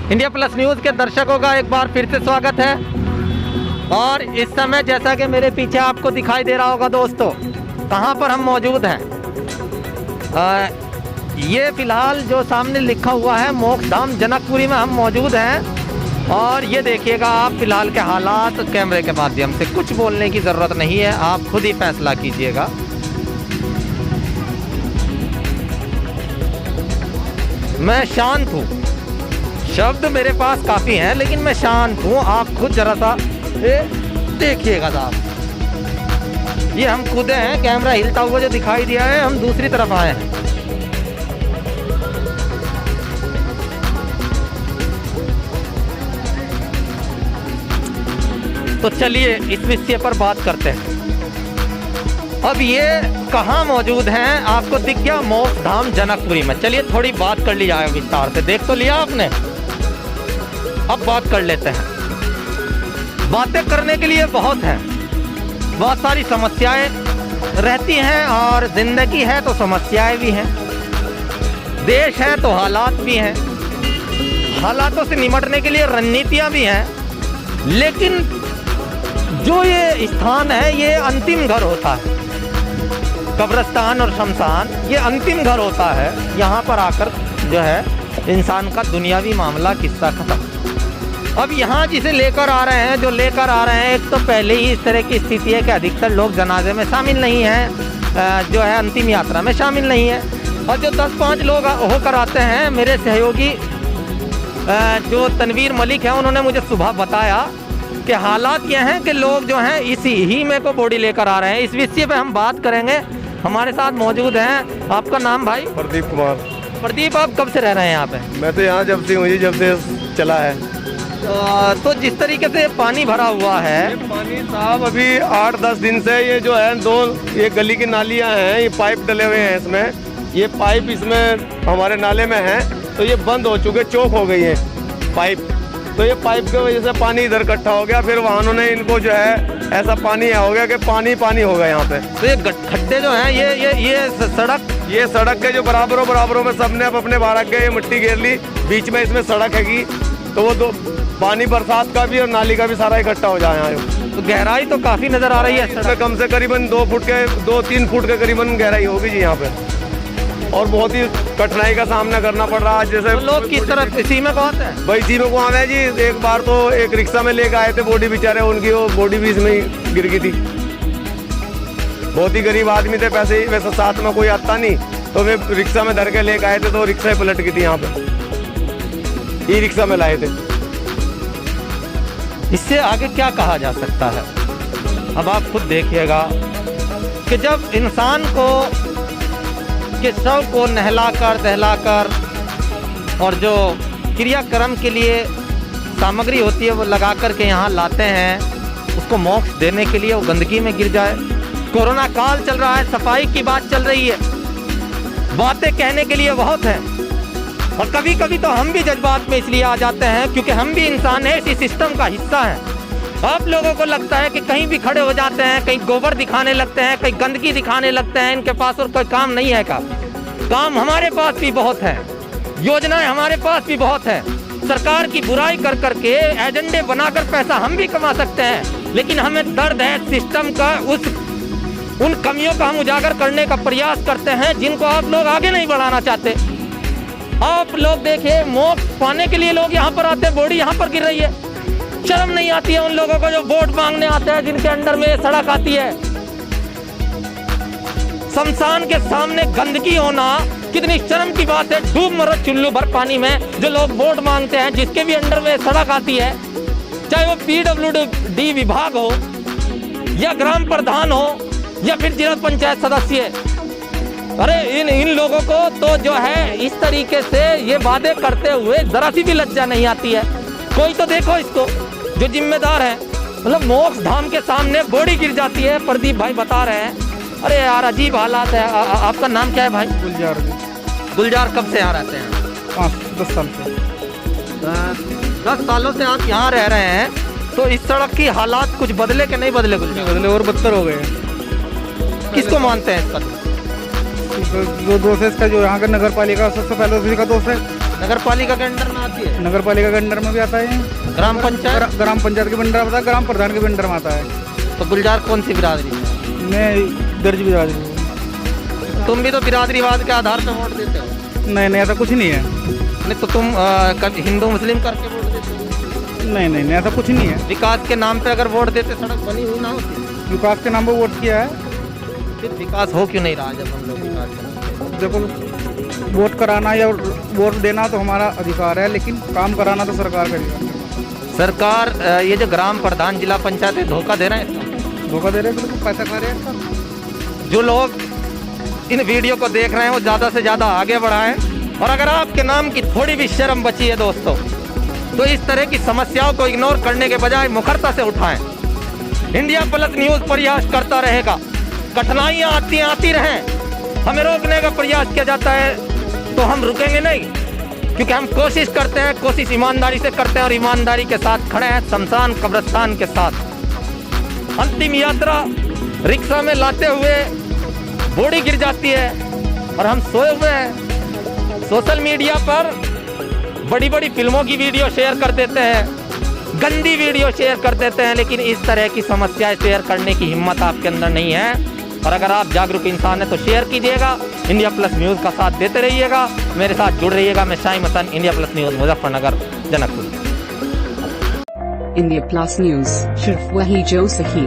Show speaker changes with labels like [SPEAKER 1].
[SPEAKER 1] India plus news के दर्शकों का एक बार फिर से स्वागत है। और इस समय जैसा कि मेरे पीछे आपको दिखाई दे रहा होगा दोस्तों, कहाँ पर हम मौजूद हैं। ये फ़िलहाल जो सामने लिखा हुआ है मोक्षधाम जनकपुरी में हम मौजूद हैं। और ये देखिएगा आप फ़िलहाल के हालात कैमरे के माध्यम से, कुछ बोलने की ज़रूरत नहीं है, आप खुद ही फैसला कीजिएगा। मैं शांत हूँ, शब्द मेरे पास काफ़ी हैं, लेकिन मैं शांत हूँ। आप खुद जरा सा देखिएगा साहब, ये हम कूदे हैं, कैमरा हिलता हुआ जो दिखाई दिया है, हम दूसरी तरफ आए हैं। तो चलिए इस विषय पर बात करते हैं। अब ये कहाँ मौजूद हैं, आपको दिख गया मोक्षधाम जनकपुरी में। चलिए थोड़ी बात कर ली जाए विस्तार से। देख तो लिया आपने, अब बात कर लेते हैं। बातें करने के लिए बहुत हैं, बहुत सारी समस्याएं रहती हैं, और जिंदगी है तो समस्याएं भी हैं, देश है तो हालात भी हैं, हालातों से निपटने के लिए रणनीतियां भी हैं। लेकिन जो ये स्थान है ये अंतिम घर होता है, कब्रिस्तान और शमशान ये अंतिम घर होता है। यहाँ पर आकर जो है इंसान का दुनियावी मामला किस्सा खत्म। अब यहाँ जिसे लेकर आ रहे हैं, जो लेकर आ रहे हैं, एक तो पहले ही इस तरह की स्थिति है कि अधिकतर लोग जनाजे में शामिल नहीं हैं, जो है अंतिम यात्रा में शामिल नहीं है। और जो 10-5 लोग होकर आते हैं, मेरे सहयोगी जो तनवीर मलिक है, उन्होंने मुझे सुबह बताया कि हालात ये हैं कि लोग जो हैं इसी ही में को बॉडी लेकर आ रहे हैं। इस विषय पे हम बात करेंगे। हमारे साथ मौजूद हैं, आपका नाम भाई?
[SPEAKER 2] प्रदीप कुमार।
[SPEAKER 1] प्रदीप, आप कब से रह रहे हैं यहाँ पे?
[SPEAKER 2] मैं तो यहाँ जब से मुझे जब से चला है।
[SPEAKER 1] तो जिस तरीके से पानी भरा हुआ है,
[SPEAKER 2] ये पानी साहब अभी 8-10 दिन से ये जो है ये गली की नालियाँ हैं, ये पाइप डले हुए हैं इसमें, ये पाइप इसमें हमारे नाले में है, तो ये बंद हो चुके, चौक हो गई है पाइप। तो ये पाइप की वजह से पानी इधर इकट्ठा हो गया, फिर वाहनों ने इनको जो है ऐसा पानी हो गया कि पानी हो गया यहाँ पे।
[SPEAKER 1] तो ये खड्डे जो हैं ये
[SPEAKER 2] सड़क के जो बराबरों में सबने अपने बारह के मिट्टी घेर ली, बीच में इसमें सड़क हैगी, तो वो दो पानी बरसात का भी और नाली का भी सारा इकट्ठा हो जाए यहाँ।
[SPEAKER 1] तो गहराई तो काफ़ी नज़र आ रही है
[SPEAKER 2] इसमें, कम से करीबन 2-3 फुट के करीबन गहराई होगी जी यहाँ पे, और बहुत ही कठिनाई का सामना करना पड़ रहा है। जैसे
[SPEAKER 1] तो लोग किस तरह इसी में आते हैं?
[SPEAKER 2] भाई इसी में को आना है जी। एक बार तो एक रिक्शा में लेकर आए थे बॉडी, बेचारे उनकी वो बॉडी भी इसमें ही गिर गई थी। बहुत ही गरीब आदमी थे, पैसे ही वैसे साथ में कोई आता नहीं, तो वे रिक्शा में धर के लेकर आए थे, तो रिक्शा ही पलट गई थी यहाँ पे, ई रिक्शा में लाए थे।
[SPEAKER 1] इससे आगे क्या कहा जा सकता है? अब आप खुद देखिएगा कि जब इंसान को के शव को नहलाकर दहलाकर और जो क्रियाक्रम के लिए सामग्री होती है वो लगा कर के यहाँ लाते हैं, उसको मोक्ष देने के लिए वो गंदगी में गिर जाए। कोरोना काल चल रहा है, सफाई की बात चल रही है, बातें कहने के लिए बहुत है, और कभी कभी तो हम भी जज्बात में इसलिए आ जाते हैं क्योंकि हम भी इंसान हैं, इसी सिस्टम का हिस्सा हैं। आप लोगों को लगता है कि कहीं भी खड़े हो जाते हैं, कहीं गोबर दिखाने लगते हैं, कहीं गंदगी दिखाने लगते हैं, इनके पास और कोई काम नहीं है। काम हमारे पास भी बहुत है, योजनाएं हमारे पास भी बहुत है। सरकार की बुराई कर करके एजेंडे बनाकर पैसा हम भी कमा सकते हैं, लेकिन हमें दर्द है सिस्टम का, उन कमियों का हम उजागर करने का प्रयास करते हैं जिनको आप लोग आगे नहीं बढ़ाना चाहते। आप लोग देखिए, मोक्ष पाने के लिए लोग यहाँ पर आते हैं, बॉडी यहाँ पर गिर रही है। शर्म नहीं आती है उन लोगों को जो वोट मांगने आते हैं, जिनके अंडर में सड़क आती है। शमशान के सामने गंदगी होना कितनी शर्म की बात है। डूब मरो चुल्लू भर पानी में जो लोग वोट मांगते हैं, जिसके भी अंडर में सड़क आती है, चाहे वो PWD विभाग हो या ग्राम प्रधान हो या फिर जिला पंचायत सदस्य। अरे इन लोगों को तो जो है इस तरीके से ये वादे करते हुए जरा सी भी लज्जा नहीं आती है। कोई तो देखो इसको, जो जिम्मेदार है। मतलब मोक्ष धाम के सामने बॉडी गिर जाती है। प्रदीप भाई बता रहे हैं, अरे यार अजीब हालात है। आपका नाम क्या है भाई?
[SPEAKER 2] गुलजार।
[SPEAKER 1] गुलजार, कब से यहाँ रहते हैं?
[SPEAKER 2] 5-10 साल से।
[SPEAKER 1] 10 सालों से आप यहाँ रह रहे हैं, तो इस सड़क की हालात कुछ बदले कि नहीं बदले?
[SPEAKER 2] बदले और बदतर हो गए।
[SPEAKER 1] किसको मानते हैं इसका?
[SPEAKER 2] जो दोष है इसका, जो यहाँ का नगर पालिका, सबसे पहले उसी का दोष है।
[SPEAKER 1] नगर पालिका के अंडर में आती है?
[SPEAKER 3] नगर पालिका के अंडर में भी आता है।
[SPEAKER 1] ग्राम पंचायत?
[SPEAKER 3] ग्राम पंचायत के अंडर आता है, ग्राम प्रधान के अंडर में आता है।
[SPEAKER 1] तो गुलजार कौन सी बिरादरी?
[SPEAKER 3] मैं दर्ज बिरादरी हूँ।
[SPEAKER 1] तुम भी तो बिरादरीवाद के आधार पर वोट देते हो?
[SPEAKER 3] नहीं, ऐसा कुछ नहीं है।
[SPEAKER 1] नहीं तो तुम हिंदू मुस्लिम करके वोट देते हो?
[SPEAKER 3] नहीं, ऐसा कुछ नहीं है।
[SPEAKER 1] विकास के नाम पे अगर वोट देते सड़क बनी हुई ना होती?
[SPEAKER 3] विकास के नाम पर वोट किया है।
[SPEAKER 1] फिर विकास हो क्यों नहीं रहा जब हम लोग विकास करें?
[SPEAKER 3] देखो, वोट कराना या वोट देना तो हमारा अधिकार है, लेकिन काम कराना तो सरकार का अधिकार है।
[SPEAKER 1] सरकार ये जो ग्राम प्रधान जिला पंचायत है धोखा दे रहे हैं?
[SPEAKER 3] धोखा दे रहे हैं, बिल्कुल पैसा खा रहे हैं।
[SPEAKER 1] जो लोग इन वीडियो को देख रहे हैं वो ज़्यादा से ज़्यादा आगे बढ़ाएं, और अगर आपके नाम की थोड़ी भी शर्म बची है दोस्तों, तो इस तरह की समस्याओं को इग्नोर करने के बजाय मुखरता से उठाएं। इंडिया प्लस न्यूज़ प्रयास करता रहेगा, कठिनाइयाँ आती रहें, हमें रोकने का प्रयास किया जाता है तो हम रुकेंगे नहीं, क्योंकि हम कोशिश करते हैं, कोशिश ईमानदारी से करते हैं और ईमानदारी के साथ खड़े हैं शमशान कब्रिस्तान के साथ। अंतिम यात्रा रिक्शा में लाते हुए बॉडी गिर जाती है और हम सोए हुए हैं। सोशल मीडिया पर बड़ी बड़ी फिल्मों की वीडियो शेयर कर देते हैं, गंदी वीडियो शेयर कर देते हैं, लेकिन इस तरह की समस्याएं शेयर करने की हिम्मत आपके अंदर नहीं है। और अगर आप जागरूक इंसान हैं तो शेयर कीजिएगा, इंडिया प्लस न्यूज़ का साथ देते रहिएगा, मेरे साथ जुड़ रहिएगा। मैं Shahim Hasan, India plus news, Muzaffarnagar, Janakpur.
[SPEAKER 4] India plus news, सिर्फ वही जो सही।